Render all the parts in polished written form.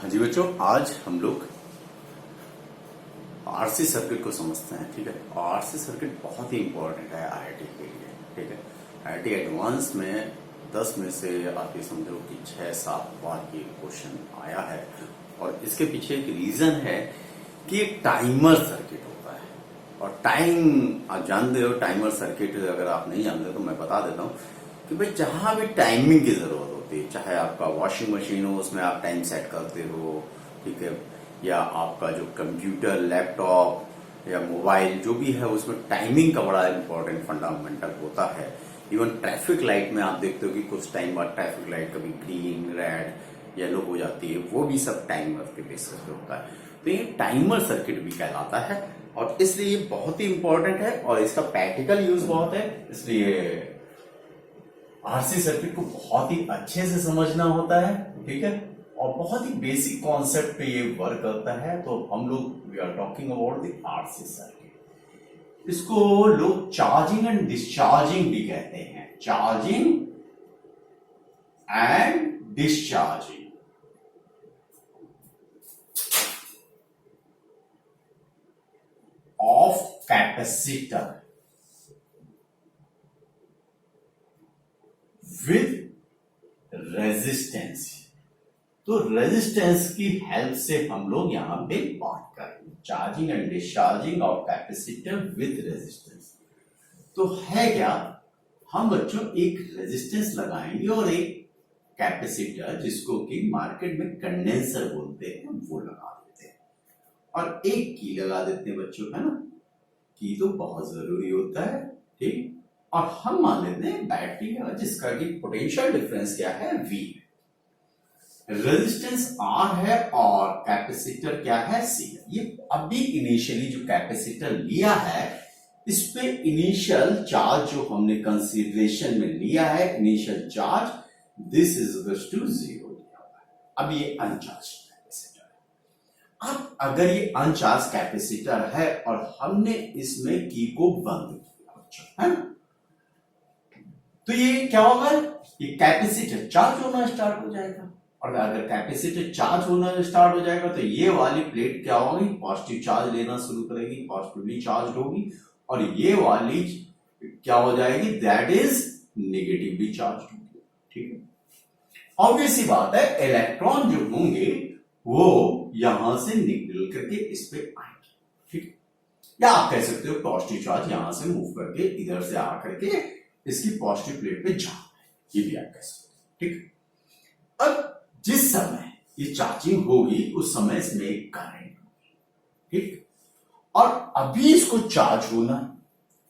हाँ जी बच्चों, आज हम लोग आरसी सर्किट को समझते हैं। ठीक है, आरसी सर्किट बहुत ही इंपॉर्टेंट है आईआईटी के लिए। ठीक है, आईआईटी एडवांस में 10 में से आप ये समझो कि 6-7 बार ये क्वेश्चन आया है। और इसके पीछे एक रीजन है कि एक टाइमर सर्किट होता है। और टाइम आप जानते हो, टाइमर सर्किट अगर आप नहीं जानते तो मैं बता देता हूँ कि भाई जहां भी टाइमिंग की जरूरत होती है, चाहे आपका वॉशिंग मशीन हो उसमें आप टाइम सेट करते हो, ठीक है, या आपका जो कंप्यूटर, लैपटॉप या मोबाइल जो भी है उसमें टाइमिंग का बड़ा इंपॉर्टेंट फंडामेंटल होता है। इवन ट्रैफिक लाइट में आप देखते हो कि कुछ टाइम बाद ट्रैफिक लाइट कभी ग्रीन, रेड, येलो हो जाती है, वो भी सब टाइमर के बेसिस पे होता है। तो ये टाइमर सर्किट भी कहलाता है और इसलिए ये बहुत ही इंपॉर्टेंट है और इसका प्रैक्टिकल यूज बहुत है। इसलिए आरसी सर्किट को बहुत ही अच्छे से समझना होता है। ठीक है, और बहुत ही बेसिक कॉन्सेप्ट पे ये वर्क करता है। तो हम लोग we are talking about the RC circuit. इसको लोग चार्जिंग एंड डिस्चार्जिंग भी कहते हैं। Charging and discharging of capacitor with resistance. तो रेजिस्टेंस की हेल्प से हम लोग यहां पे बात करेंगे। Charging and discharging of capacitor with resistance. तो है क्या, हम बच्चों एक रेजिस्टेंस लगाएंगे और एक कैपेसिटर, जिसको कि मार्केट में कंडेंसर बोलते हैं, वो लगा देते हैं और एक की लगा देते हैं बच्चों, है ना। की तो बहुत जरूरी होता है। ठीक, और हम मान लेते हैं बैटरी जिसका कि पोटेंशियल डिफरेंस क्या है, V। रेजिस्टेंस R है और कैपेसिटर क्या है, C। ये अभी इनिशियली जो कैपेसिटर लिया है इस पे इनिशियल चार्ज जो हमने कंसीडरेशन में लिया है, initial charge this is equal to 0 लिया हुआ है। अब ये अनचार्ज कैपेसिटर है। अब अगर ये अनचार्ज कैपेसिटर है और हमने इसमें की को बंद किया बच्चों, है ना, तो ये क्या होगा, ये कैपेसिटर चार्ज होना स्टार्ट हो जाएगा। और अगर कैपेसिटर चार्ज होना स्टार्ट हो जाएगा तो ये वाली प्लेट क्या होगी, पॉजिटिव चार्ज लेना शुरू करेगी, पॉजिटिवली चार्ज होगी। और ये वाली क्या हो जाएगी, दैट इज नेगेटिवली चार्ज होगी। ठीक है, ऑब्वियस सी बात है, इलेक्ट्रॉन जो होंगे वो यहां से निकल करके इस पे आएंगे। ठीक, या आप कह सकते हो पॉजिटिव चार्ज यहां से मूव करके इधर से आकर के इसकी पॉजिटिव प्लेट पे जा, ये भी आप कह सकते हो। ठीक, अब जिस समय ये चार्जिंग होगी उस समय इसमें एक करंट होगी। ठीक, और अभी इसको चार्ज होना,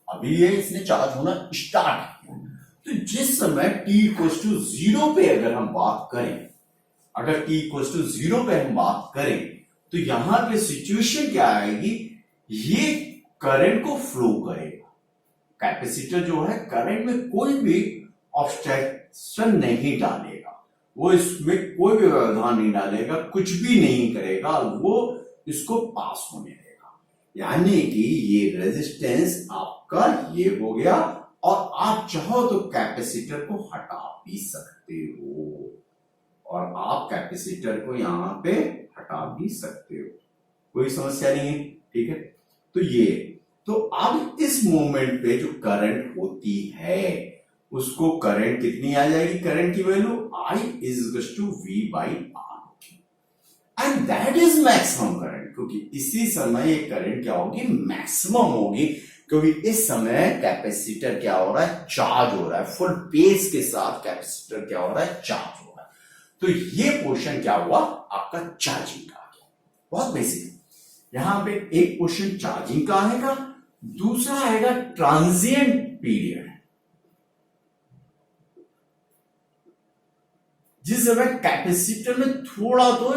अभी ये इसने चार्ज होना स्टार्ट किया। तो जिस समय t इक्वल्स टू 0 पे अगर हम बात करें, अगर t इक्वल्स टू 0 पे हम बात करें तो यहां पे सिचुएशन क्या आएगी, ये करंट को फ्लो करेगा। कैपेसिटर जो है करंट में कोई भी ऑब्स्ट्रक्शन नहीं डालेगा, वो इसमें कोई भी व्यवधान नहीं डालेगा, कुछ भी नहीं करेगा, वो इसको पास होने देगा। यानी कि ये रेजिस्टेंस आपका ये हो गया और आप चाहो तो कैपेसिटर को हटा भी सकते हो और आप कैपेसिटर को यहां पे हटा भी सकते हो, कोई समस्या नहीं है। ठीक है, तो ये तो अब इस मोमेंट पे जो करंट होती है उसको करंट कितनी आ जाएगी, करंट की value I is equal to V by R and that is maximum current, क्योंकि इसी समय ये करंट क्या होगी, मैक्सिमम होगी, क्योंकि इस समय कैपेसिटर क्या हो रहा है, चार्ज हो रहा है, फुल बेस के साथ कैपेसिटर क्या हो रहा है, चार्ज हो रहा है। तो ये पोर्शन क्या हुआ आपका, चार्जिंग का आ गया। बहुत बेसिक, यहां पे एक पोर्शन चार्जिंग का आएगा, दूसरा आएगा ट्रांजिएंट पीरियड, जिस समय कैपेसिटर में थोड़ा तो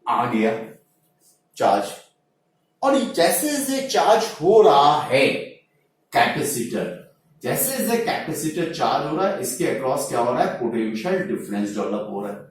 आ गया चार्ज, और जैसे जैसे चार्ज हो रहा है कैपेसिटर, जैसे जैसे कैपेसिटर चार्ज हो रहा है इसके अक्रॉस क्या हो रहा है, पोटेंशियल डिफरेंस डेवलप हो रहा है।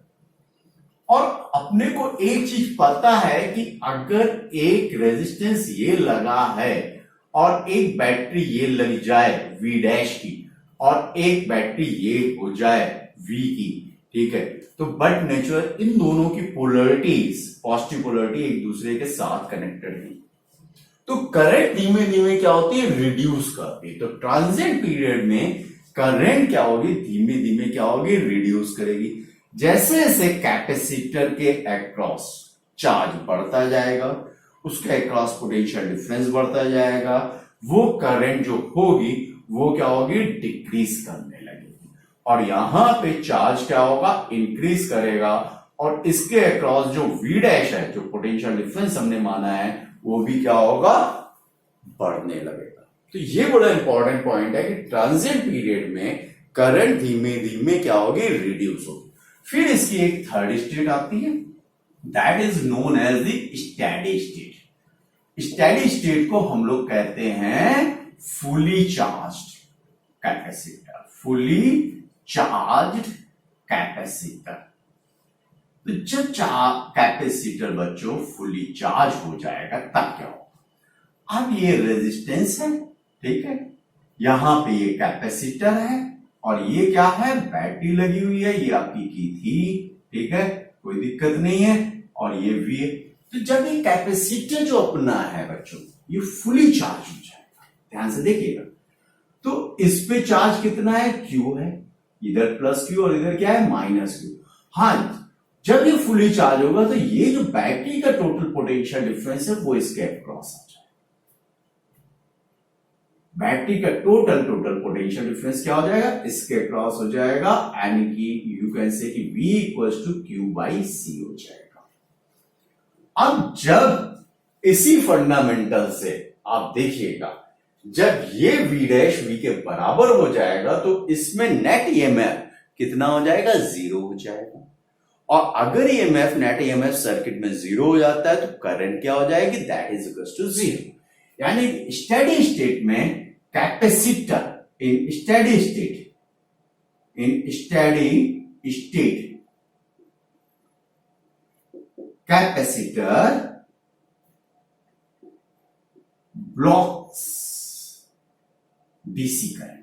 और अपने को एक चीज पता है कि अगर एक रेजिस्टेंस ये लगा है और एक बैटरी ये लग जाए V डैश की और एक बैटरी ये हो जाए V की, ठीक है। तो बट नेचर इन दोनों की पोलरिटीज, पॉजिटिव पोलरिटी एक दूसरे के साथ कनेक्टेड है। तो करंट धीमे धीमे क्या होती है, रिड्यूस करती है। तो ट्रांजिएंट पीरियड में करंट क्या होगी, धीमे धीमे क्या होगी, रिड्यूस करेगी। जैसे जैसे कैपेसिटर के अक्रॉस चार्ज बढ़ता जाएगा, उसके अक्रॉस पोटेंशियल डिफरेंस बढ़ता जाएगा, वो करंट जो होगी वो क्या होगी, डिक्रीज करने लगेगी। और यहां पे चार्ज क्या होगा, इंक्रीज करेगा, और इसके अक्रॉस जो वी डैश है, जो पोटेंशियल डिफरेंस हमने माना है, वो भी क्या होगा, बढ़ने लगेगा। तो ये बड़ा इंपॉर्टेंट पॉइंट है कि ट्रांजिएंट पीरियड में करंट धीमे धीमे क्या होगी, रिड्यूस होगी। फिर इसकी एक थर्ड स्टेट आती है, that is known as the steady state. Steady state को हम लोग कहते हैं fully charged capacitor, fully charged capacitor. तो जब कैपेसिटर बच्चों फुली चार्ज हो जाएगा तब क्या होगा, अब ये रेजिस्टेंस है, ठीक है, यहां पे ये कैपेसिटर है, और ये क्या है, बैटरी लगी हुई है, ये आपकी की थी, ठीक है, कोई दिक्कत नहीं है, और ये भी है। तो जब ये कैपेसिटर जो अपना है बच्चों, ये फुली चार्ज हो जाएगा, ध्यान से देखिएगा। तो इस पे चार्ज कितना है, क्यू है, इधर प्लस क्यू और इधर क्या है, माइनस क्यू। हाँ, जब ये फुली चार्ज होगा तो ये जो बैटरी का टोटल पोटेंशियल डिफरेंस है वो इसके अक्रॉस आ जाएगा। बैटरी का टोटल पोटेंशियल डिफरेंस क्या हो जाएगा, इसके अक्रॉस हो जाएगा, यानी कि यू कैन से कि V equals to Q by C हो जाएगा। अब जब इसी फंडामेंटल से आप देखिएगा, जब ये V डैश V के बराबर हो जाएगा तो इसमें नेट ईएमएफ कितना हो जाएगा, 0 हो जाएगा। और अगर ईएमएफ, नेट ईएमएफ सर्किट में 0 हो जाता है तो करंट क्या हो जाएगी, दैट इज इक्वल्स टू 0। यानी स्टेडी स्टेट में capacitor in steady state capacitor blocks DC current.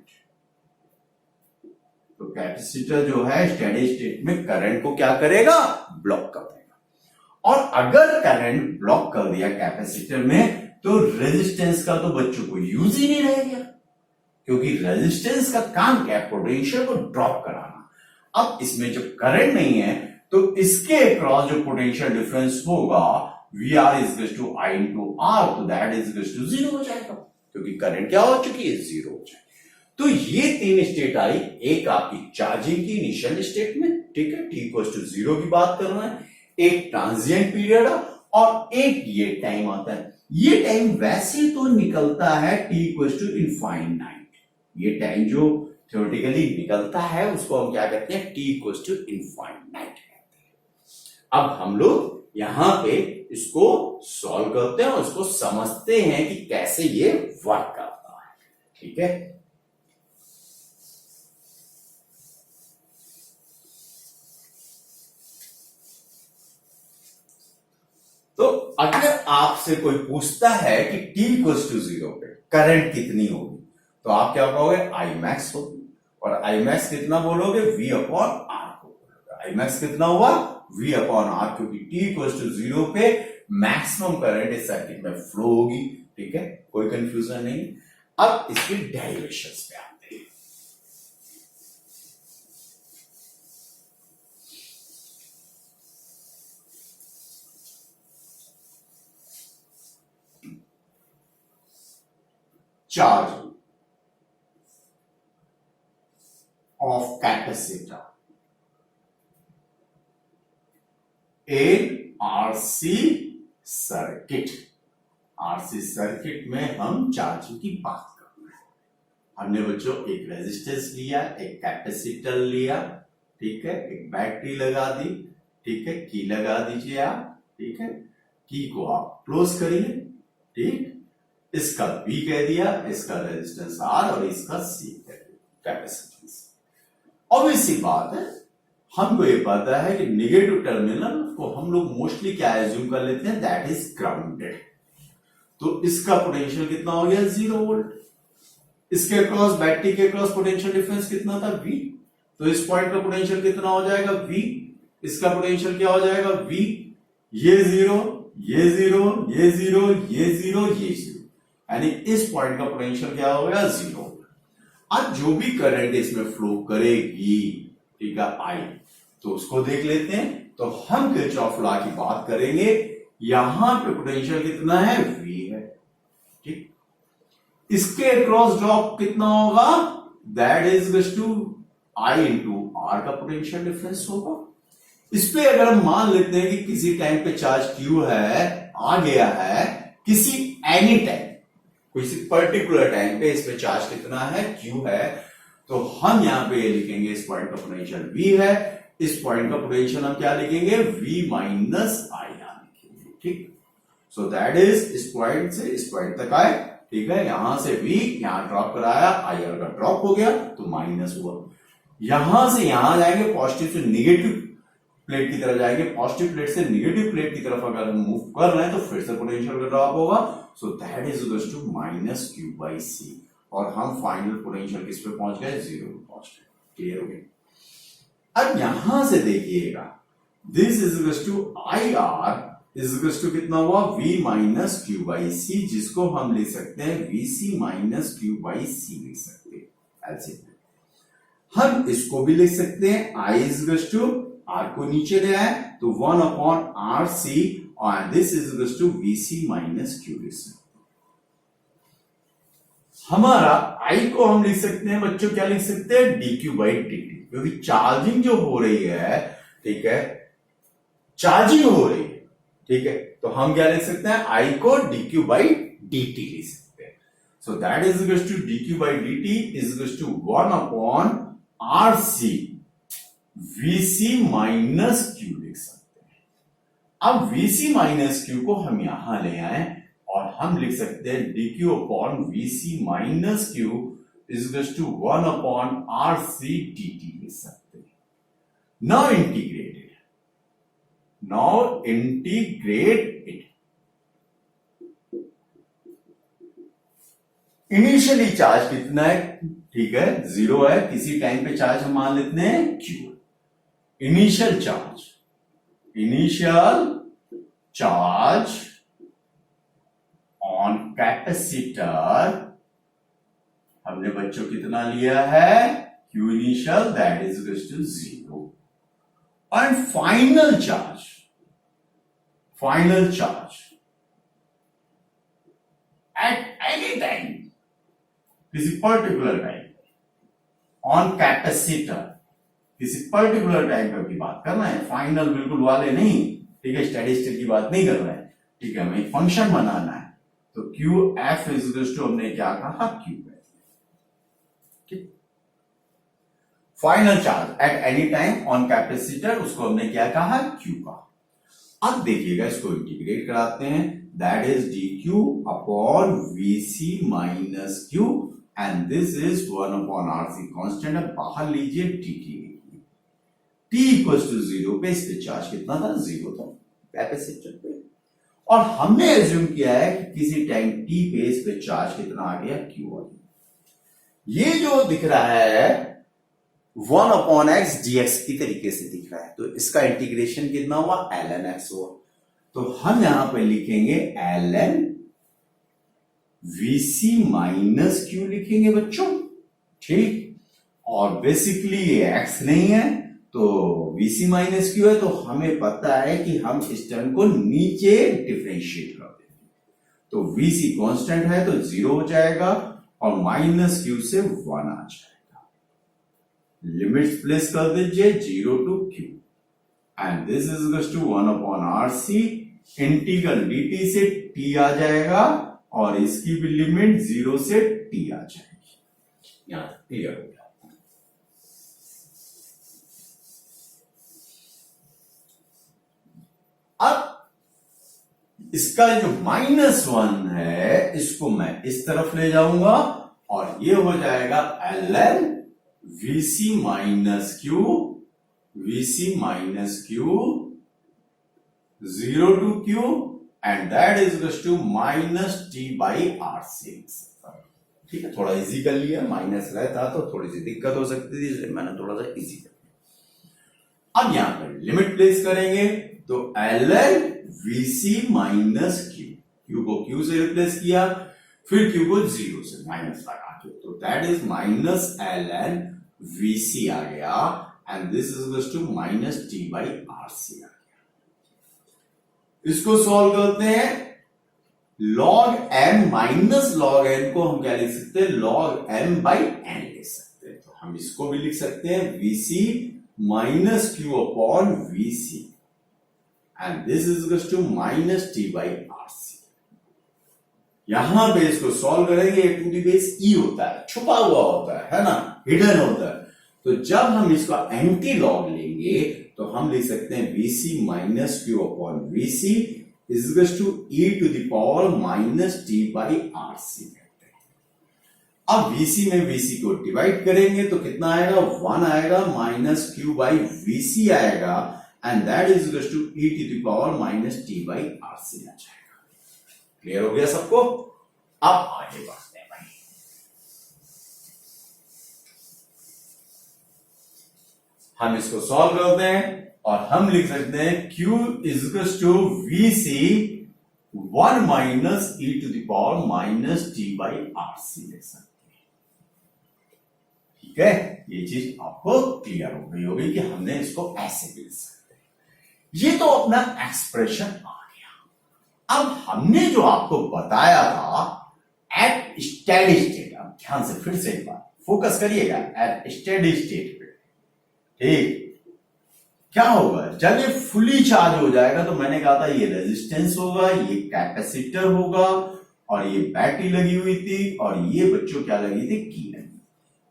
तो कैपेसिटर जो है स्टेडी स्टेट में करंट को क्या करेगा, ब्लॉक कर देगा। और अगर करंट ब्लॉक कर दिया कैपेसिटर में तो रेजिस्टेंस का तो बच्चों को यूज ही नहीं रह गया, क्योंकि रेजिस्टेंस का काम क्या है, पोटेंशियल को ड्रॉप कराना। अब इसमें जब करंट नहीं है तो इसके अक्रॉस जो पोटेंशियल डिफरेंस होगा VR is to I into R, तो दैट इज टू 0 हो जाएगा, क्योंकि करंट क्या हो चुकी है, 0 हो जाएगी। तो ये तीन स्टेट आई, एक आपकी चार्जिंग की इनिशियल स्टेट में, ठीक है, t इक्वल टू 0 की बात कर रहे हैं, एक ट्रांजिएंट पीरियड और एक ये टाइम आता है। ये टाइम वैसे तो निकलता है t इक्वल टू इनफाइनाइट, ये टाइम जो थ्योरेटिकली निकलता है उसको हम क्या कहते हैं, t इक्वल टू इनफाइनाइट कहते हैं। अब हम लोग यहां पे इसको सॉल्व करते हैं और इसको समझते हैं कि कैसे ये वर्क करता है, ठीक है। तो अगर आपसे कोई पूछता है कि t इक्वल टू 0 पे करंट कितनी होगी, तो आप क्या कहोगे, I मैक्स होगी, और I मैक्स कितना बोलोगे, V अपॉन R को बोलोगे। I मैक्स कितना हुआ, V अपॉन R, क्योंकि t इक्वल टू 0 पे मैक्सिमम करंट इस सर्किट में फ्लो होगी, ठीक है, कोई कंफ्यूजन नहीं। अब इसके डेरिवेशंस पे आते हैं। Charge of capacitor in RC circuit. RC circuit में हम चार्जिंग की बात कर रहे हैं। हमने बच्चों एक रेजिस्टेंस लिया, एक कैपेसिटर लिया, ठीक है, एक बैटरी लगा दी, ठीक है, की लगा दीजिए आप, ठीक है, की को आप क्लोज करिए, ठीक, इसका B कह दिया, इसका रेजिस्टेंस R और इसका C कह दिया, कैपेसिटेंस। ऑब्वियसली बात है, हमको ये पता है कि नेगेटिव टर्मिनल को हम लोग मोस्टली क्या एज्यूम कर लेते हैं, दैट इज ग्राउंडेड। तो इसका पोटेंशियल कितना हो गया, 0 वोल्ट। इसके क्रॉस, बैटरी के क्रॉस पोटेंशियल डिफरेंस कितना था, V। तो इस पॉइंट का पोटेंशियल कितना हो जाएगा v, इसका पोटेंशियल क्या हो जाएगा v, ये जीरो, ये जीरो, ये जीरो, ये जीरो, ये जीरो, यानी इस पॉइंट का पोटेंशियल क्या होगा, जीरो। अब जो भी करंट इसमें फ्लो करेगी, ठीक है, आई, तो उसको देख लेते हैं। तो हम किरचॉफ लॉ की बात करेंगे, यहां पे पोटेंशियल कितना है, v है, ठीक। इसके अक्रॉस ड्रॉप कितना होगा, that is to I into R का पोटेंशियल डिफरेंस होगा। इस पे अगर हम मान लेते हैं कि किसी टाइम पे चार्ज q है, आ गया है, किसी एनी टाइम, किसी पर्टिकुलर टाइम पे इस पे चार्ज कितना है, q है, तो हम यहां पे लिखेंगे इस पॉइंट का पोटेंशियल v है, इस पॉइंट का पोटेंशियल हम क्या लिखेंगे, v माइनस आई आर लिखेंगे, ठीक। सो दैट इज इस पॉइंट से इस पॉइंट तक आए, ठीक है, यहां से v यहां ड्रॉप कराया, आई आर का ड्रॉप हो गया तो माइनस हुआ। यहां से यहां जाएंगे, पॉजिटिव से निगेटिव प्लेट की तरफ जाएंगे, पॉजिटिव प्लेट से निगेटिव प्लेट की तरफ अगर हम मूव कर रहे हैं तो फिर से पोटेंशियल का ड्रॉप होगा। So that is equal to minus Q by C, और हम फाइनल पोटेंशियल किस पे पहुंच गए, जीरो पे पहुंच गए। क्लियर हो गया। अब यहां से देखिएगा, this is equal to I R is equal to कितना हुआ, v minus Q by C, जिसको हम लिख सकते हैं vc minus Q by C लिख सकते हैं ऐसे। हम इसको भी लिख सकते हैं, i is equal to r को नीचे ले आए तो 1 अपॉन आर सी, और this is equal to vc minus Q लिख सकते हैं। हमारा i को हम लिख सकते हैं बच्चों, क्या लिख सकते हैं, dq बाई dt, क्योंकि चार्जिंग जो हो रही है, ठीक है, चार्जिंग हो रही है, ठीक है, तो हम क्या लिख सकते हैं, i को dq बाई dt लिख सकते हैं। So that is equal to dq by dt is equal to 1 upon R C vc minus Q लिख सकते हैं। अब vc माइनस क्यू को हम यहां ले आए और हम लिख सकते हैं dq upon vc minus Q is equal to 1 upon R C dt लिख सकते हैं। Now integrated, now integrate it. Initially charge कितना है, ठीक है, जीरो है, किसी टाइम पे चार्ज हम मान लेते हैं q। Initial charge on capacitor हमने बच्चों कितना लिया है, q initial, that is equal to zero. And final charge at any time, किसी पर्टिकुलर टाइम ऑन कैपेसिटर, किसी पर्टिकुलर टाइम पर की बात कर रहे हैं, फाइनल बिल्कुल वाले नहीं, ठीक है, स्टेडी स्टेट की बात नहीं कर रहे हैं, ठीक है, हमें फंक्शन बनाना है। तो Q F is equal to हमने क्या कहा, क्यू एफ, ठीक। Final charge at any time on capacitor, उसको हमने क्या कहा, क्यू का। अब देखिएगा, इसको इंटीग्रेट कराते हैं, that is D Q upon VC minus Q, and this is 1 upon RC constant. अब बाहर लीजिए dt, t equal to zero पे इस पे चार्ज कितना था, जीरो था कैपेसिटर पे, और हमने एज्यूम किया है कि किसी टाइम t पे इस पे चार्ज कितना आ गया, q आ गया। ये जो दिख रहा है 1 अपॉन एक्स dx की तरीके से दिख रहा है, तो इसका इंटीग्रेशन कितना हुआ, ln x हुआ। तो हम यहां पे लिखेंगे ln vc माइनस क्यू लिखेंगे बच्चों, ठीक। और बेसिकली ये x नहीं है तो vc माइनस क्यू है, तो हमें पता है कि हम इस टर्म को नीचे डिफरेंशिएट कर देंगे, तो vc कांस्टेंट है तो जीरो हो जाएगा और माइनस क्यू से 1 आ जाएगा। लिमिट्स प्लेस कर दीजिए, 0 to q, and this is equal to 1 upon R C, integral dt से t आ जाएगा और इसकी भी लिमिट 0 से t आ जाएगी। यहां क्लियर हो गया। अब इसका जो -1 है, इसको मैं इस तरफ ले जाऊंगा और ये हो जाएगा ln vc minus Q, vc minus Q 0 to q, and that is equals to minus t by r6। ठीक है, थोड़ा इजी कर लिया, माइनस रहता तो थोड़ी सी दिक्कत हो सकती थी, इसलिए मैंने थोड़ा सा इजी कर लिया। अब यहां पर लिमिट प्लेस करेंगे तो ln vc माइनस क्यू को क्यू से रिप्लेस किया, फिर क्यू को जीरो से माइनस लगा के, तो that is minus ln vc आ गया, and this is equal to minus T by R C आ गया। इसको सॉल्व करते हैं, log m minus log n को हम क्या लिख सकते हैं, log m बाई n लिख सकते हैं। तो हम इसको भी लिख सकते हैं vc minus Q upon vc, and this is equal to minus T by R C. यहां पे इसको सॉल्व करेंगे, ए टू दी बेस ई होता है, छुपा हुआ होता है ना, हिडन होता है। तो जब हम इसका एंटी लॉग लेंगे तो हम लिख सकते हैं vc minus Q upon vc is equal to e to the power minus T by R C कहते हैं। अब vc में vc को डिवाइड करेंगे तो कितना आएगा, 1 आएगा, माइनस क्यू बाई vc आएगा, and that is equal to e to the power minus T by R C आ जाएगा। क्लियर हो गया सबको? अब आगे बढ़ते हैं भाई। हम इसको सॉल्व करते हैं और हम लिख सकते हैं Q is equal to VC 1 minus e to the power minus T by R C लिख सकते हैं। ठीक है, ये चीज आपको क्लियर हो गई होगी कि हमने इसको ऐसे भी लिख सकते हैं। ये तो अपना एक्सप्रेशन आ गया। अब हमने जो आपको बताया था एट स्टेडी स्टेट, अब ध्यान से फिर से एक बार फोकस करिएगा, एट स्टेडी स्टेट पे, ठीक, क्या होगा जब ये फुली चार्ज हो जाएगा, तो मैंने कहा था ये रेजिस्टेंस होगा, ये कैपेसिटर होगा, और ये बैटरी लगी हुई थी, और ये बच्चों क्या लगी थी, की लगी।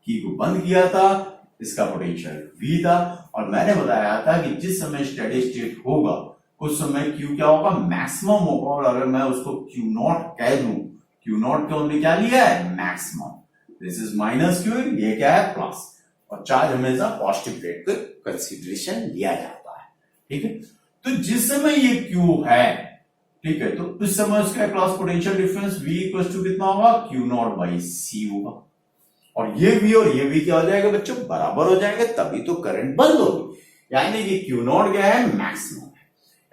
की को बंद किया था, इसका पोटेंशियल V था, और मैंने बताया था कि जिस समय स्टेडी स्टेट होगा उस समय Q क्या होगा, मैक्सिमम होगा, और अगर मैं उसको Q0 कह दूं, Q0 को हमने क्या लिया है, maximum, this is minus Q, ये क्या है, प्लस, और चार्ज हमेशा पॉजिटिव प्लेट पे कंसीडरेशन लिया जाता है। ठीक है, तो जिस समय ये Q है, ठीक है, तो उस समय उसका cross potential difference V equal to कितना होगा, Q0 बाई C होगा, और ये V और ये V क्या हो जाएगा बच्चों, बराबर हो जाएंगे, तभी तो करंट बंद होगी, यानी कि Q0 क्या है, मैक्सिमम है।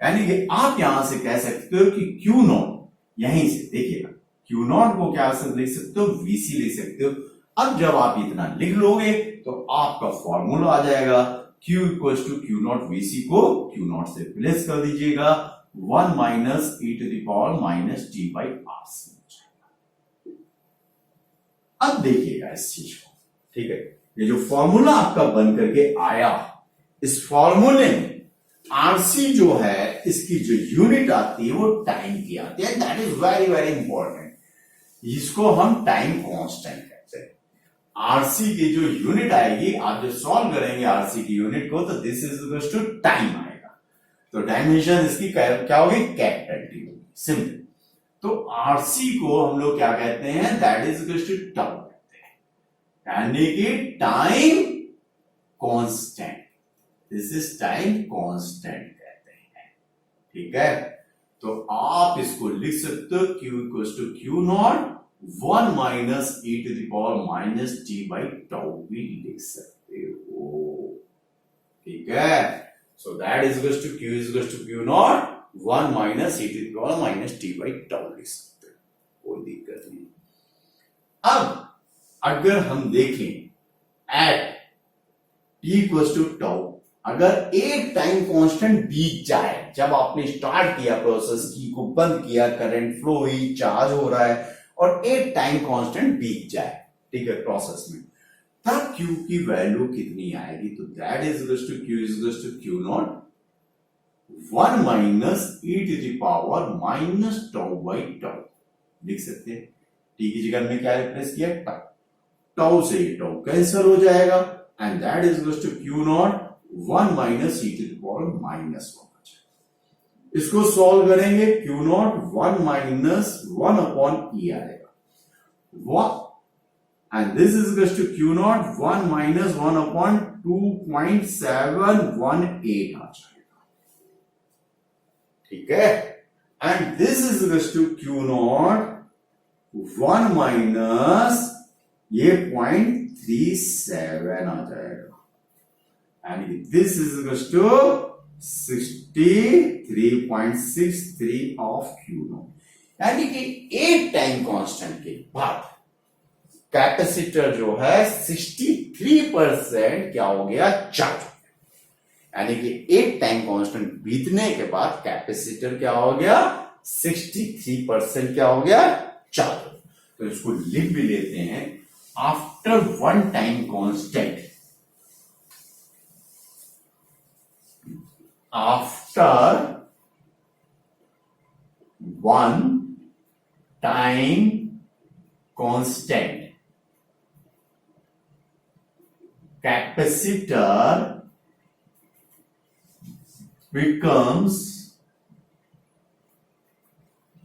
यानी कि आप यहां से कह सकते हो कि Q0, यहीं से देखिएगा, Q0 को क्या लिख सकते हो, VC लिख सकते हो। अब जब आप इतना लिख लोगे तो आपका फॉर्मूला आ जाएगा, Q equal to Q0 VC को Q0 से रिप्लेस कर दीजिएगा, 1 minus e to the power minus T by R C हो जाएगा। अब देखिएगा इस चीज को, ठीक है, ये जो फॉर्मूला आपका बन करके आया, इस फॉर्मूले में आरसी जो है, इसकी जो यूनिट आती है वो टाइम की आती है, that is very very important. इसको हम टाइम कांस्टेंट कहते हैं। आरसी की जो यूनिट आएगी, आप जब सॉल्व करेंगे आरसी की यूनिट को, तो this is equal to time आएगा, तो डायमेंशन इसकी क्या होगी, कैपिटल टी होगी, सिंपल। तो आरसी को हम लोग क्या कहते हैं, that is equal to tau कहते हैं, यानी कि time constant, this is time constant कहते हैं। ठीक है, तो आप इसको लिख सकते हो Q equal to Q0 1 minus e to the power minus T by tau भी लिख सकते हो। ठीक है, so that is equal to Q is equal to Q0 1 minus e to the power minus T by tau लिख सकते हो, कोई दिक्कत नहीं। अब अगर हम देखें at t equal to tau, अगर एक टाइम कांस्टेंट बीत जाए, जब आपने स्टार्ट किया प्रोसेस, की को बंद किया, करंट फ्लो हुई, चार्ज हो रहा है, और एक टाइम कांस्टेंट बीत जाए, ठीक है, प्रोसेस में, तब Q की वैल्यू कितनी आएगी, तो that is equal to Q is equal to Q0 1 minus e to the power minus tau by tau लिख सकते हैं। टी की जगह में क्या रिप्लेस किया, टाउ से टाउ कैंसिल हो जाएगा, and that is equal to Q0 1 minus e to the power minus 1। इसको सॉल्व करेंगे, Q0 1 माइनस 1 अपॉन e आएगा, and this is equal to Q0 1 minus 1 upon 2.718 आ जाएगा। ठीक है, and this is equal to Q0 1 minus ये 0.37 आ जाएगा, यानी this is equal to 63.63 of Q naught. यानी कि एक टाइम कांस्टेंट के बाद कैपेसिटर जो है 63% क्या हो गया, चार्ज। यानी कि एक टाइम कांस्टेंट बीतने के बाद कैपेसिटर क्या हो गया, 63% क्या हो गया, चार्ज। तो इसको लिख भी लेते हैं, after one time constant, after one time constant capacitor becomes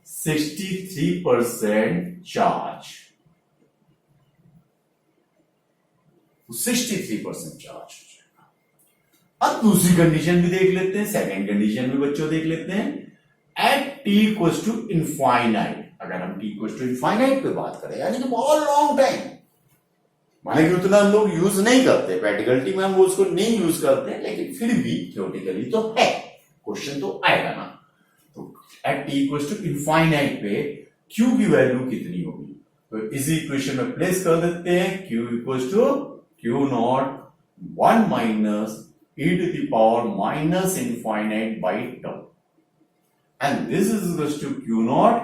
63% charge, 63% charge. अब दूसरी कंडीशन भी देख लेते हैं, सेकेंड कंडीशन भी बच्चों देख लेते हैं। At T equals to infinite, अगर हम टी इक्वल्स टू इनफाइनाइट पे बात करें, यानी कि बहुत लॉन्ग टाइम, माने कि उतना हम लोग यूज नहीं करते, प्रैक्टिकलिटी में हम वो उसको नहीं यूज करते, लेकिन फिर भी थ्योरेटिकली तो है, क्वेश्चन तो आएगा ना। तो at T equals to infinite पे क्यू की वैल्यू कितनी होगी, तो इसी इक्वेशन में प्लेस कर देते हैं, Q equals to Q naught 1 minus e to the power minus infinite by tau, and this is equals to q naught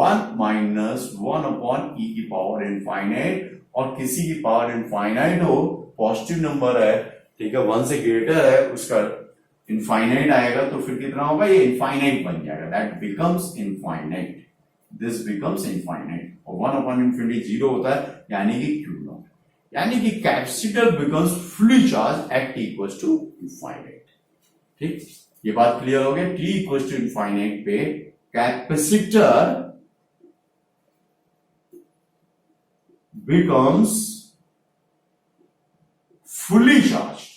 1 minus 1 upon e की पावर इनफाइनाइट, और किसी की पावर इनफाइनाइट हो, पॉजिटिव नंबर है, ठीक है, 1 से ग्रेटर है, उसका इनफाइनाइट आएगा तो फिर कितना होगा, ये इनफाइनाइट बन जाएगा, that becomes infinite, this becomes infinite, और 1 अपॉन इनफिनिटी 0 होता है, यानी कि क्यू नॉट, यानी कि capacitor becomes fully charge at T equals to infinite. ठीक, ये बात क्लियर हो गई। टी इक्वल्स टू इनफाइनाइट पे capacitor becomes fully charged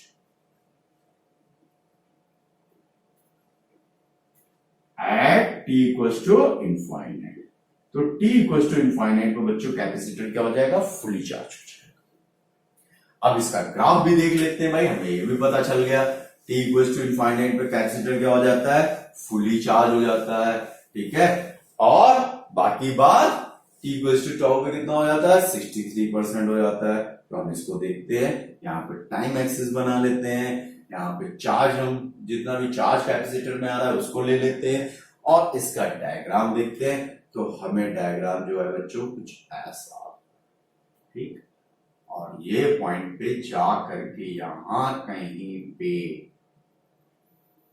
at t equals to infinite। तो t equals to infinite पे बच्चों कैपेसिटर क्या हो जाएगा, फुली चार्ज हो जाएगा। अब इसका ग्राफ भी देख लेते हैं भाई, हमें ये भी पता चल गया, t equals to infinite पे कैपेसिटर क्या हो जाता है, फुली चार्ज हो जाता है, ठीक है। और बाकी बात t इक्वल्स टू टाउ पे कितना हो जाता है, 63% हो जाता है। तो हम इसको देखते हैं, यहाँ पे टाइम एक्सिस बना लेते हैं, यहाँ पे चार्ज, हम जितना भी चार्ज कैपेसिटर में आ रहा है उसको ले लेते हैं, और इसका डायग्राम देखते हैं। तो हमें डायग्राम जो है बच्चों कुछ ऐसा, ठीक, और ये पॉइंट पे जा करके यहां कहीं पे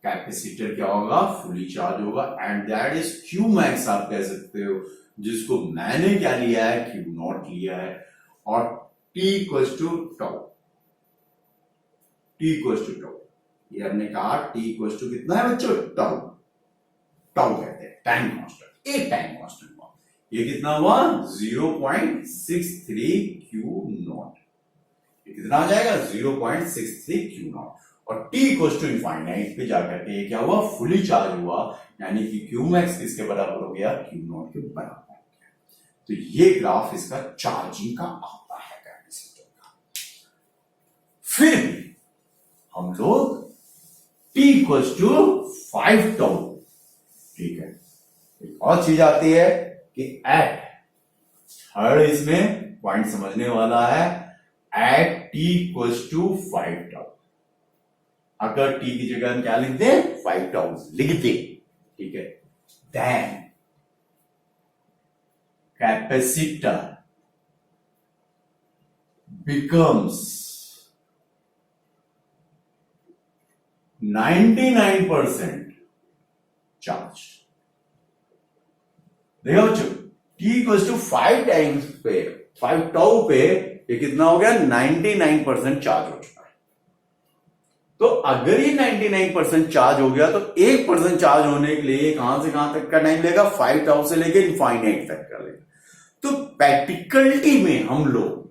कैपेसिटर क्या होगा, फुली चार्ज होगा, and that is Q max आप कह सकते हो, जिसको मैंने क्या लिया है, क्यू नॉट लिया है। और T equals to tau, T equals to tau, ये हमने कहा टी इक्वल्स टू कितना है बच्चों, टाउ, टाउ कहते हैं टाइम कांस्टेंट, एक टाइम कांस्टेंट। ये कितना हुआ, 0.63 क्यू नॉट, ये कितना आ जाएगा, 0.63 क्यू नॉट। और t इक्वल्स टू इनफाइनाइट पे जाकर के ये क्या हुआ, फुली चार्ज हुआ, यानी कि क्यू मैक्स किसके बराबर हो गया, क्यू नॉट के बराबर हो गया। तो ये ग्राफ इसका चार्जिंग का आता है कैपेसिटर का। फिर भी हम लोग t इक्वल्स टू 5 टाउ, ठीक है, एक और चीज आती है कि एट, थर्ड इसमें पॉइंट समझने वाला है, at t equals to 5 tau, अगर t की जगह हम क्या लिख दें, 5 टाउ लिख दे, ठीक है, देन कैपेसिटर बिकम्स 99% चार्ज। देखो बच्चों, t इक्वल्स टू 5 टाइम्स पे, 5 टाउ पे ये कितना हो गया, 99% चार्ज हो चुका है। तो अगर ये 99% चार्ज हो गया, तो 1% चार्ज होने के लिए कहां से कहां तक का टाइम लेगा, 5 टाउ से लेकर इनफाइनाइट तक का लेगा। तो प्रैक्टिकलिटी में हम लोग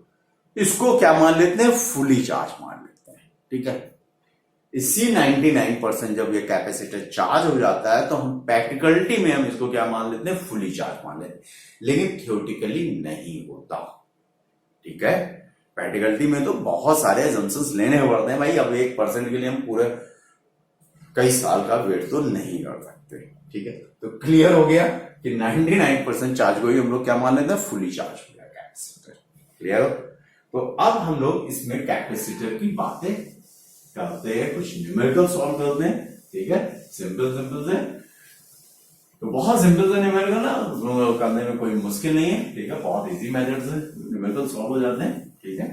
इसको क्या मान लेते हैं, फुली चार्ज मान लेते हैं, ठीक है। इसी 99% जब ये कैपेसिटर चार्ज हो जाता है, तो हम प्रैक्टिकलिटी में हम इसको क्या मान लेते हैं, फुली चार्ज मान लेते हैं, लेकिन थ्योरेटिकली नहीं होता, ठीक है। प्रैक्टिकलिटी में तो बहुत सारे एजम्पशंस लेने पड़ते हैं भाई। अब 1% के लिए हम पूरे कई साल का वेट तो नहीं कर सकते, ठीक है। तो क्लियर हो गया कि 99% चार्ज को ही हम लोग क्या मान लेते हैं, फुली चार्ज हो गया कैपेसिटर। क्लियर हो? तो अब हम लोग इसमें कैपेसिटर की बातें करते हैं, कुछ न्यूमेरिकल सॉल्व करते हैं, ठीक है। सिंपल से, तो बहुत सिंपल से न्यूमेरिकल ना करने में कोई मुश्किल नहीं है, ठीक है। बहुत इजी मेथड से न्यूमेरिकल सॉल्व हो जाते हैं, ठीक है।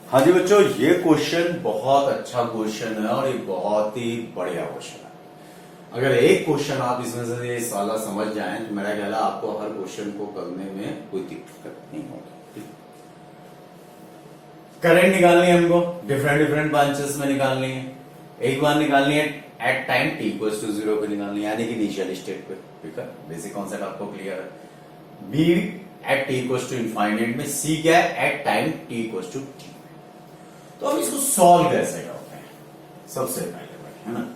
हाँ जी बच्चों, ये क्वेश्चन बहुत अच्छा क्वेश्चन है और ये बहुत ही बढ़िया क्वेश्चन है। अगर एक क्वेश्चन आप इसमें से ये साला समझ जाएं तो मेरा ख्याल है आपको हर क्वेश्चन को करने में कोई दिक्कत नहीं होगी। करंट निकालनी है हमको, डिफरेंट ब्रांचेस में निकालनी है। एक बार निकालनी है at time t equals to 0 पे निकालनी है, यानी कि इनिशियल स्टेट पे, ठीक है। बेसिक कॉन्सेप्ट आपको क्लियर है। b at t equals to infinite में, c क्या है, at time t equals to t। तो हम इसको सॉल्व कैसे करते हैं, सबसे पहले, है ना,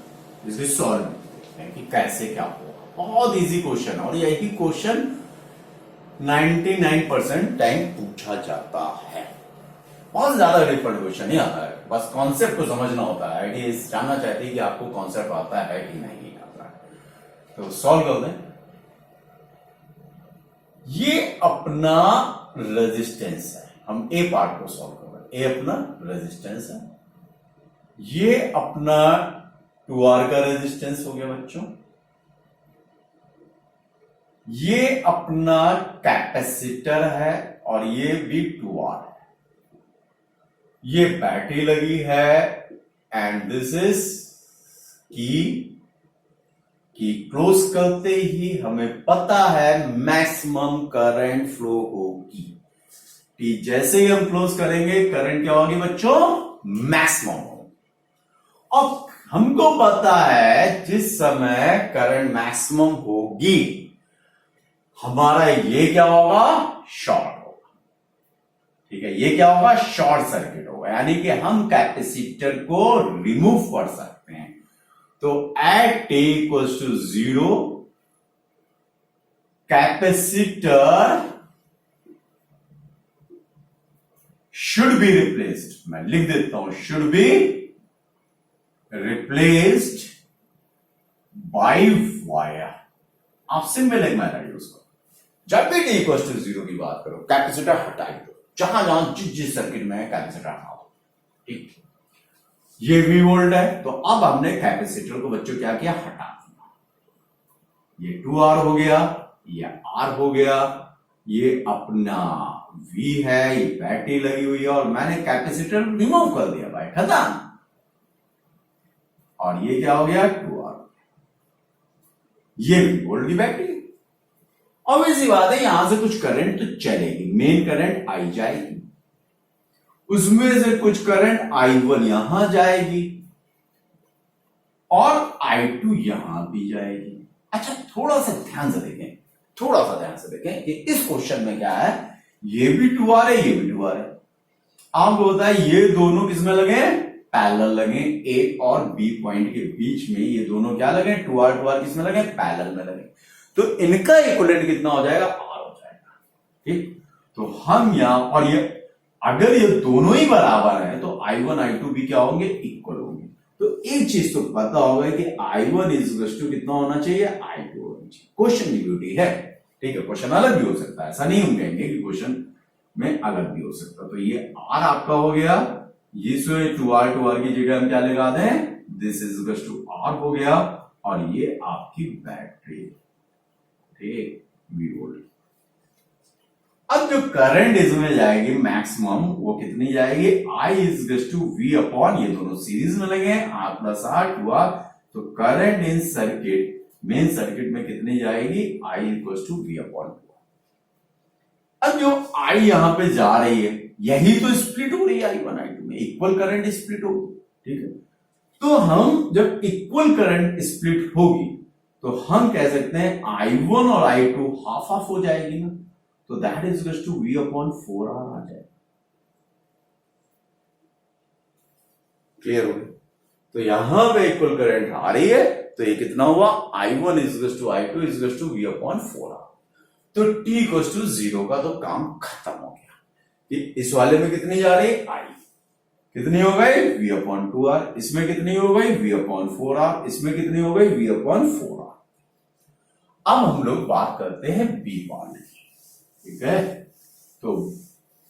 इसको सॉल्व करते हैं कि कैसे क्या होगा। बहुत इजी क्वेश्चन है और यही क्वेश्चन 99% टाइम पूछा जाता है। बहुत ज्यादा डिफरेंट क्वेश्चन नहीं आता है, बस कॉन्सेप्ट को समझना होता है। आईडी जानना चाहती है कि आपको कॉन्सेप्ट आता है कि नहीं आता है। तो सॉल्व कर दें। ये अपना रेजिस्टेंस है, हम ए पार्ट को सॉल्व कर रहे हैं। ए अपना रेजिस्टेंस है, ये अपना 2R का रेजिस्टेंस हो गया बच्चों, ये अपना कैपेसिटर है और ये भी 2R है। ये बैटरी लगी है एंड दिस इज की क्लोज करते ही हमें पता है मैक्सिमम करंट फ्लो होगी। कि जैसे ही हम क्लोज करेंगे करंट क्या होगी बच्चों, मैक्सिमम होगी। अब हमको पता है जिस समय करंट मैक्सिमम होगी हमारा ये क्या होगा, शॉर्ट होगा, ठीक है। ये क्या होगा, शॉर्ट सर्किट होगा, यानी कि हम कैपेसिटर को रिमूव कर सकते हैं। तो at t equals to 0 capacitor should be replaced, मैं लिख देता हूं, should be replaced by wire. आप सिंपल एक मेथड यूज करो, जब भी t इक्वल्स टू 0 की बात करो कैपेसिटर हटाई दो, जहां जहां जिस सर्किट में है कैपेसिटर हटा दो, ठीक। ये V वोल्ट है, तो अब हमने कैपेसिटर को बच्चों क्या किया, हटा दिया। ये 2R हो गया, ये R हो गया, ये अपना V है, ये बैटरी लगी हुई है और मैंने कैपेसिटर रिमूव कर दिया भाई, खत्म। और ये क्या हो गया, 2R। ये V वोल्ट की बैटरी। ऑब्वियस सी बात है यहां से कुछ करंट तो चलेगी, मेन करंट आई जाएगी, उसमें से कुछ करंट I1 यहां जाएगी और I2 यहां भी जाएगी। अच्छा थोड़ा सा ध्यान से देखें कि इस क्वेश्चन में क्या है, ये भी 2R है, ये भी 2R है। आपको पता है ये दोनों किसमें लगे, पैरेलल लगे, A और B पॉइंट के बीच में ये दोनों क्या लगे, 2R किसमें लगे, पैरेलल में लगे। तो इनका इक्विवेलेंट कितना हो जाएगा, R हो जाएगा, ठीक। तो हम यहां, और ये अगर ये दोनों ही बराबर है तो I1 I2 भी क्या होंगे, इक्वल होंगे। तो एक चीज तो पता होगा कि I1 इज टू कितना होना चाहिए, I2 होना चाहिए। क्वेश्चन की ब्यूटी है, ठीक है। क्वेश्चन अलग भी हो सकता है, ऐसा नहीं हम कहेंगे कि क्वेश्चन में अलग भी हो सकता है। तो ये R आपका हो गया, ये 2R की जगह हम क्या लगा दें, दिस इज टू R हो गया, और ये आपकी बैटरी, ठीक, V वोल्ट। अब जो करंट इसमें जाएगी मैक्सिमम वो कितनी जाएगी, I is to V upon, ये दोनों सीरीज में लगे हैं, R प्लस R 2R। तो current in circuit, main circuit में कितनी जाएगी, I equal to V upon 2R। अब जो I यहां पे जा रही है यही तो स्प्लिट हो रही है I1 I2 में, इक्वल करंट स्प्लिट होगी, ठीक है। तो हम जब इक्वल करंट स्प्लिट होगी तो हम कह सकते हैं I1 और I2 हाफ हाफ हो जाएगी ना, तो that is to V upon 4R आ जाए। क्लियर हो गया? तो यहां पे इक्वल करंट आ रही है, तो ये कितना हुआ, I1 is to I2 is to V upon 4R। तो t इक्वल टू 0 का तो काम खत्म हो गया। इस वाले में कितनी जा रही है, I, कितनी हो गई V अपॉन 2R, इसमें कितनी हो गई V अपॉन 4R, इसमें कितनी हो गई V अपॉन 4R। अब हम लोग बात करते हैं बी पार्ट की, ठीक है। तो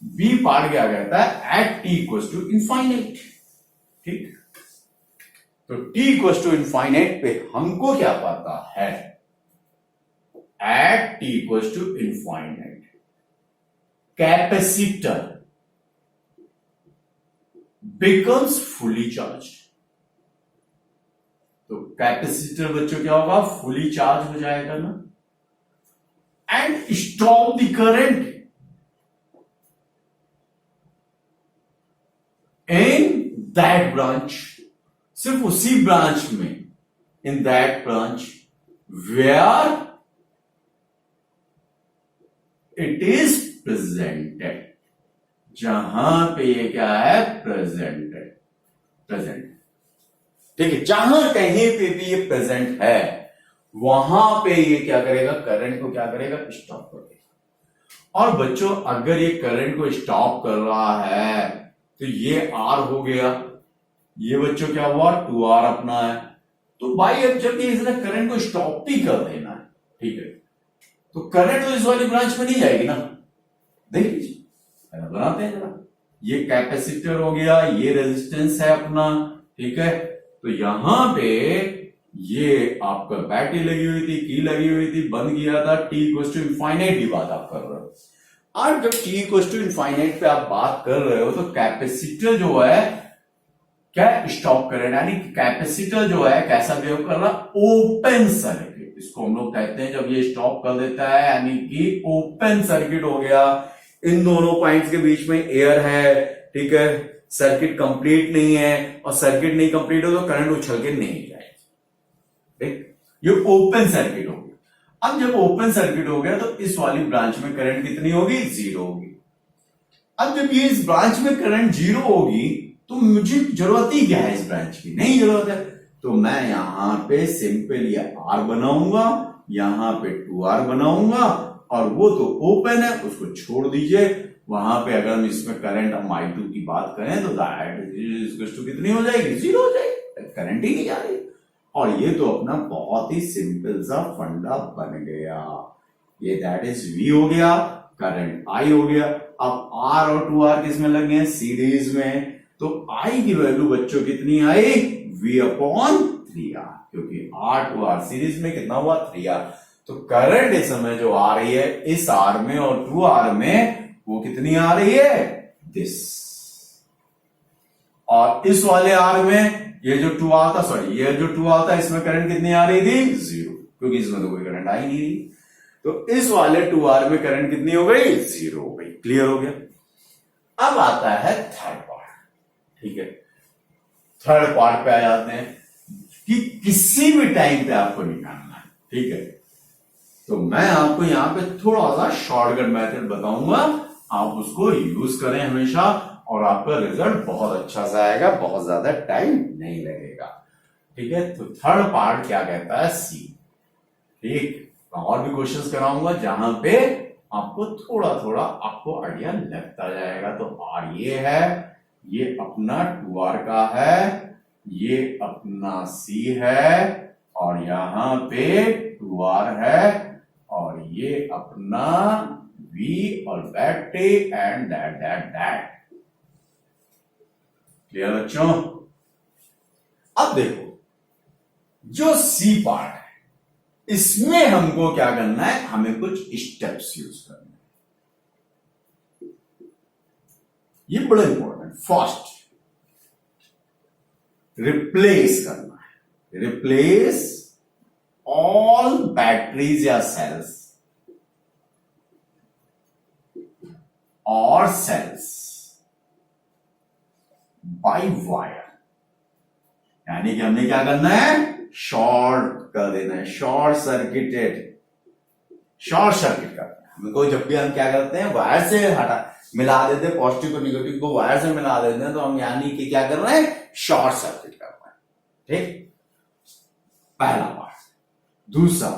बी पार्ट क्या कहता है, at t equal to infinite, ठीक। तो t इक्वल टू इनफाइनाइट पे हमको क्या पता है, at t equal to infinite capacitor becomes fully charge. तो कैपेसिटर बच्चों क्या होगा, फुली चार्ज हो जाएगा ना, and stop the current in that branch, सिर्फ उसी ब्रांच में, in that branch where it is presented, जहां पे ये क्या है, प्रेजेंटेड, प्रेजेंट, ठीक है। जहां कहीं पे भी ये प्रेजेंट है वहां पे ये क्या करेगा, करंट को क्या करेगा, स्टॉप कर देगा। और बच्चों अगर ये करंट को स्टॉप कर रहा है तो ये R हो गया, ये बच्चों क्या हुआ, 2R अपना है। तो भाई अब जब ये इसने करंट को स्टॉप भी कर देना है, ठीक है, तो करंट तो इस वाली ब्रांच में नहीं जाएगी ना। देख लीजिए, बनाते हैं जरा, ये कैपेसिटर हो गया, ये रेजिस्टेंस है अपना, ठीक है। तो यहां पे ये आपका बैटरी लगी हुई थी, की लगी हुई थी, बंद किया था, t इक्वल टू इनफाइनाइट की बात आप कर रहे हो। और जब t इक्वल टू इनफाइनाइट पे आप बात कर रहे हो तो कैपेसिटर जो है क्या स्टॉप करे, यानी कैपेसिटर जो है कैसा बिहेव कर रहा, ओपन सर्किट, इसको हम लोग कहते हैं। जब ये स्टॉप कर देता है यानी कि ओपन सर्किट हो गया, इन दोनों पॉइंट्स के बीच में एयर है, ठीक है, सर्किट कंप्लीट नहीं है, और सर्किट नहीं कंप्लीट हो तो करंट उछल के नहीं जाएगी, ठीक। ये ओपन सर्किट हो गया। अब जब ओपन सर्किट हो गया तो इस वाली ब्रांच में करंट कितनी होगी, 0 होगी। अब जब ये इस ब्रांच में करंट 0 होगी तो मुझे जरूरत ही क्या है इस ब्रांच की, नहीं जरूरत है। तो मैं यहां पे सिंपल ये R बनाऊंगा, यहां पे 2R बनाऊंगा, और वो तो ओपन है उसको छोड़ दीजिए। वहां पे अगर हम इसमें करंट हम I2 की बात करें तो कितनी हो जाएगी, 0 हो जाएगी, करंट ही नहीं जा रही। और ये तो अपना बहुत ही सिंपल सा फंडा बन गया। ये दैट इज V हो गया, करंट I हो गया। अब R और 2R किस में लगे हैं, सीरीज में। तो I की वैल्यू बच्चों कितनी आई, V अपॉन 3R, क्योंकि R 2R सीरीज में कितना हुआ, 3R। तो करंट इस समय जो आ रही है इस R में और 2R में, वो कितनी आ रही है, दिस। और इस वाले R में ये जो 2R था, सॉरी ये जो 2R था, इसमें करंट कितनी आ रही थी, 0, क्योंकि इसमें तो कोई करंट आई नहीं रही। तो इस वाले 2R में करंट कितनी हो गई, 0 हो गई। क्लियर हो गया। अब आता है थर्ड पार्ट, ठीक है। थर्ड पार्ट पे आ जाते हैं कि किसी भी टाइम पे आपको निकालना है, ठीक है। तो मैं आपको यहां पे थोड़ा सा शॉर्टकट मेथड बताऊंगा, आप उसको यूज करें हमेशा, और आपका रिजल्ट बहुत अच्छा सा आएगा, बहुत ज्यादा टाइम नहीं लगेगा, ठीक है। तो थर्ड पार्ट क्या कहता है, सी, ठीक। और भी क्वेश्चंस कराऊंगा जहां पे आपको थोड़ा थोड़ा आपको आइडिया लगता जाएगा। तो R ये है, ये अपना 2R का है, ये अपना C है, और यहां पे 2R है, और ये अपना V और बैटरी एंड दैट। क्लियर बच्चों। अब देखो जो C पार्ट है इसमें हमको क्या करना है, हमें कुछ स्टेप्स यूज करना है। ये बड़ा इंपॉर्टेंट, फर्स्ट रिप्लेस करना है, रिप्लेस ऑल बैटरीज या सेल्स और सेल्स बाय वायर, यानी कि हमने क्या करना है, शॉर्ट कर देना है, शॉर्ट सर्किट करना है हमको। जब भी हम क्या करते हैं, वायर से हटा मिला देते हैं, पॉजिटिव और निगेटिव को वायर से मिला देते हैं, तो हम यानी कि क्या कर रहे हैं, शॉर्ट सर्किट कर रहे हैं, ठीक, पहला पार्ट। दूसरा,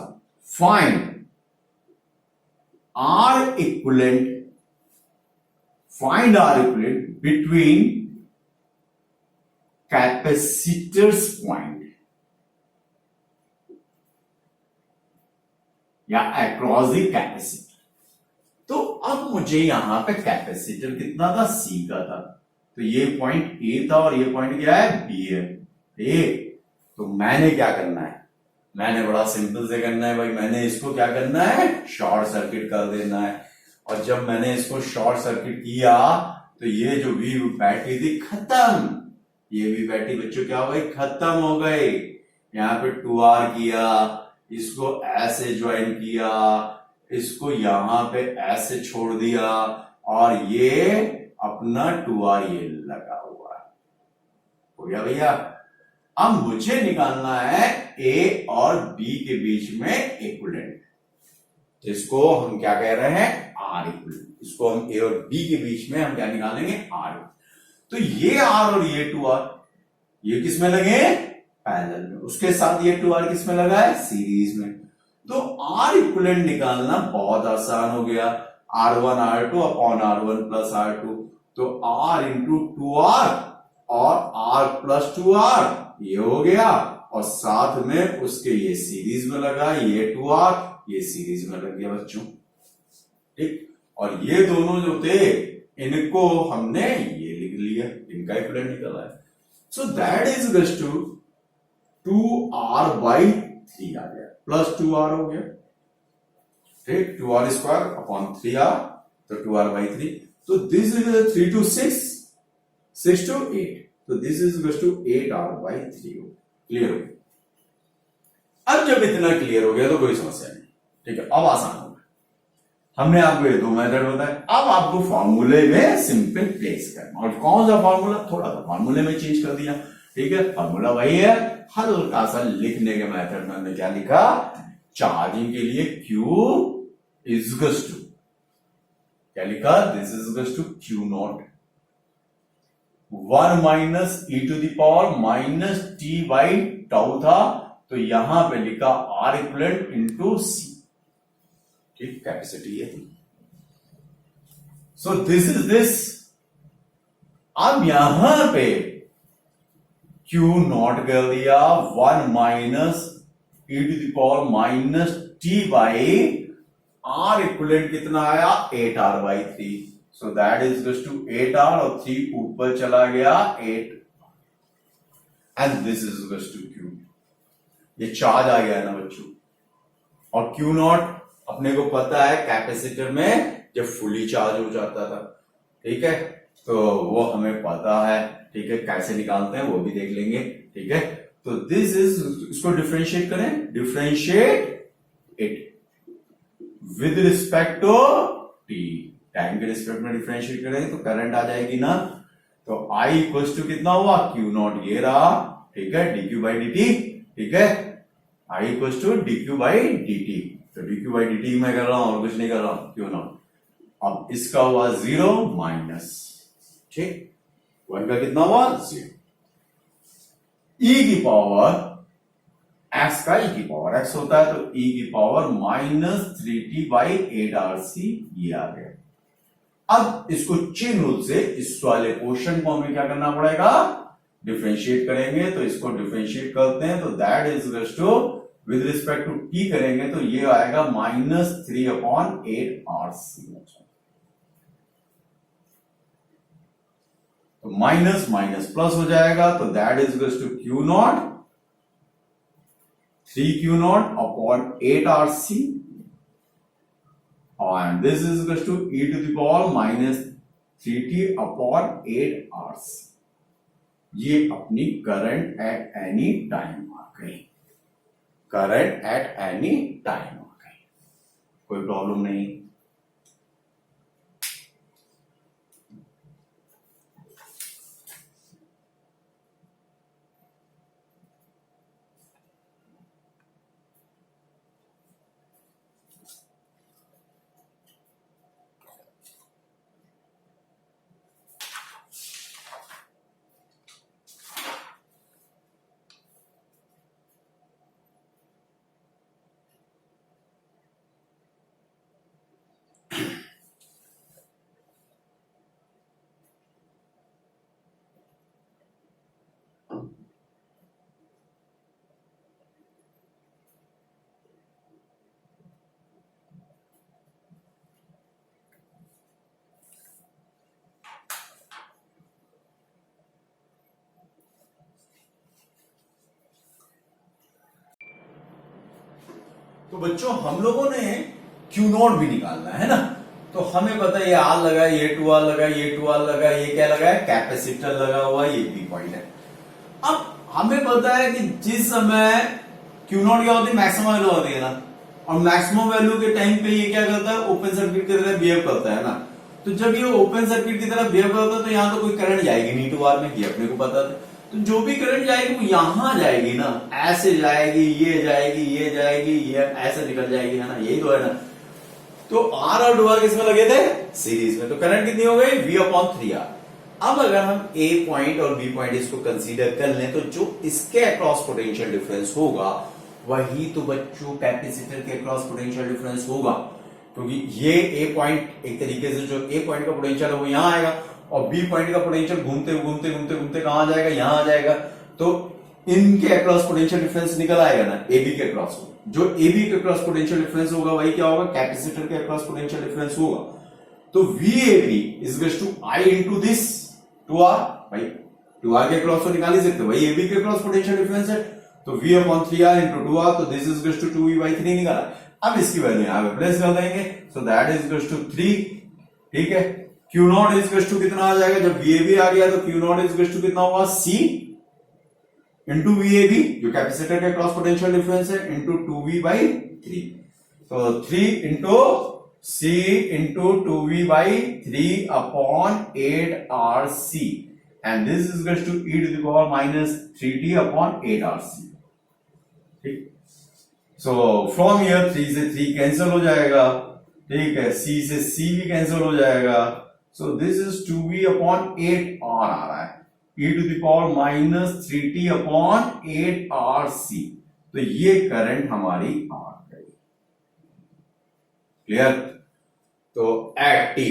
find R equivalent, find R equivalent between capacitors point या अक्रॉस द कैपेसिटर। तो अब मुझे यहां पे कैपेसिटर कितना था, सी का था, तो ये पॉइंट ए था और ये पॉइंट क्या है, बी है। ठीक, तो मैंने क्या करना है, मैंने बड़ा सिंपल से करना है भाई, मैंने इसको क्या करना है, शॉर्ट सर्किट कर देना है। और जब मैंने इसको शॉर्ट सर्किट किया तो ये जो वी बैटरी थी खत्म, ये वी बैटरी बच्चों क्या हो गई, खत्म हो गई। यहाँ पे 2R किया, इसको ऐसे ज्वाइन किया, इसको यहां पे ऐसे छोड़ दिया और ये अपना 2R ये लगा हुआ है। हो गया भैया। अब मुझे निकालना है ए और बी के बीच में इक्विवेलेंट, जिसको हम क्या कह रहे हैं, आर इक्विवेलेंट। इसको हम ए और बी के बीच में हम क्या निकालेंगे, आर। तो ये आर और ये 2R ये किस में लगे, पैरेलल में, उसके साथ ये 2R किस में लगा है, सीरीज में। तो आर इक्विवेलेंट निकालना बहुत आसान हो गया, R1 R2 upon R1 plus R2। तो R इंटू 2R और R प्लस 2R ये हो गया, और साथ में उसके ये सीरीज में लगा, ये 2R ये सीरीज में लग गया बच्चों। ठीक, और ये दोनों जो थे इनको हमने ये लिख लिया, इनका इक्विवेलेंट निकला है। So that is equals to 2R by 3 आ गया, प्लस 2R हो गया। ठीक, 2R स्क्वायर अपॉन 3R, तो 2R बाई 3। तो दिस इज 3 to 6, 6 to 8, तो this is equals to 8R by 3। Clear हो गया। अब जब इतना क्लियर हो गया तो कोई समस्या नहीं। ठीक है, अब आसान हो गया। हमने आपको ये दो मेथड बताए, अब आपको फॉर्मूले में सिंपल प्लेस करना। और कौन सा फॉर्मूला, थोड़ा सा फॉर्मूले में चेंज कर दिया। ठीक है, फॉर्मूला वही है, हल्का सा लिखने के मेथड में हमने क्या लिखा, चार्जिंग के लिए Q इज इक्वल्स टू क्या लिखा, this is equals to Q naught 1 minus e to the power minus T by tau था, तो यहां पे लिखा R इक्विवेलेंट इंटू C। ठीक, कैपेसिटी है। So this is this. अब यहां पे Q नॉट कर दिया 1 minus e to the power minus T by R equivalent कितना आया, 8R by 3। So that is equals to 8R और 3 ऊपर चला गया 8, and this is equals to Q। ये चार्ज आ गया ना बच्चों, और Q नॉट अपने को पता है कैपेसिटर में जब फुली चार्ज हो जाता था। ठीक है, तो वो हमें पता है। ठीक है, कैसे निकालते हैं वो भी देख लेंगे। ठीक है, तो दिस इज, इसको डिफरेंशिएट करें, differentiate it with respect to t, time के रिस्पेक्ट में डिफरेंशिएट करें तो करंट आ जाएगी ना। तो I इक्वल्स टू कितना हुआ, Q नॉट ये रहा। ठीक है, dq बाई dt। ठीक है, I equals to dq by dt, तो dq बाई dt मैं कर रहा हूं और कुछ नहीं कर रहा हूं, Q नॉट। अब इसका हुआ 0 माइनस, ठीक, 1 का कितना हुआ, 0। e की पावर x का e की पावर x होता है, तो e की power minus 3t by 8RC ये आ गया। अब इसको चेन रूल से इस वाले पोर्शन को हमें क्या करना पड़ेगा, डिफरेंशिएट करेंगे। तो इसको डिफरेंशिएट करते हैं, तो that is equals to with respect to t करेंगे तो ये आएगा माइनस 3 अपॉन 8RC। तो माइनस माइनस प्लस हो जाएगा, तो that is equals to Q naught 3Q naught upon 8RC, and this is equals to e to the power minus 3t upon 8RC। ये अपनी करंट एट एनी टाइम आ गई, current eight any time आ गई, कोई problem नहीं। तो बच्चों हम लोगों ने क्यू नॉट भी निकालना है ना, तो हमें पता है ये आर लगा, ये टू आर लगा, ये टू आर लगा, ये क्या लगा है, कैपेसिटर लगा हुआ, ये बी पॉइंट है। अब हमें पता है कि जिस समय क्यू नॉट क्या होती है, मैक्सिमम वैल्यू होती है ना, और मैक्सिमम वैल्यू के टाइम पे ये क्या करता है, ओपन सर्किट की तरह बिहेव करता है ना। तो जब ये ओपन सर्किट की तरह बिहेव करता है तो यहाँ तो कोई करंट जाएगी नहीं टू आर में, ये अपने को पता था। तो जो भी करंट जाएगी वो यहां जाएगी ना, ऐसे जाएगी, ये जाएगी, ये जाएगी, ये ऐसे निकल जाएगी, है ना, यही तो है ना। तो आर और टू आर किसमें लगे थे, सीरीज में, तो करंट कितनी हो गई, V/3R। अब अगर हम ए पॉइंट और बी पॉइंट इसको कंसीडर कर लें तो जो इसके अक्रॉस पोटेंशियल डिफरेंस होगा वही तो बच्चों कैपेसिटर के अक्रॉस पोटेंशियल डिफरेंस होगा, क्योंकि ये ए पॉइंट एक तरीके से जो ए पॉइंट का पोटेंशियल है वो यहां आएगा और बी पॉइंट का पोटेंशियल घूमते घूमते घूमते घूमते कहां आ जाएगा, यहां आ जाएगा। तो इनके अक्रॉस पोटेंशियल डिफरेंस निकल आएगा ना एबी के अक्रॉस, जो एबी के अक्रॉस पोटेंशियल डिफरेंस होगा वही क्या होगा, कैपेसिटर के अक्रॉस पोटेंशियल डिफरेंस होगा। तो VAB is equal to I into this 2R, भाई 2R के अक्रॉस तो निकाल ही सकते हो, वही AB के अक्रॉस पोटेंशियल डिफरेंस है। तो V/3R इंटू 2R, तो this is equal to 2V/3 निकाला। अब इसकी वैल्यू यहां पे प्लेस कर देंगे, so that is equal to 3, ठीक है। Q naught is equal to कितना आ जाएगा, जब VAB आ गया तो Q naught is equal to कितना होगा, C इंटू VAB जो कैपेसिटर के क्रॉस पोटेंशियल डिफरेंस है, इंटू 2V/3। तो 3 into C into 2V/3 upon 8RC, and this is equal to e to the power minus 3t upon 8RC, ठीक। So from here 3 से 3 cancel हो जाएगा, ठीक है, C से C भी कैंसिल हो जाएगा। So this is 2V upon 8R आ रहा है, e to the power minus 3t upon 8RC। तो ये करंट हमारी आ गई, क्लियर। तो एट t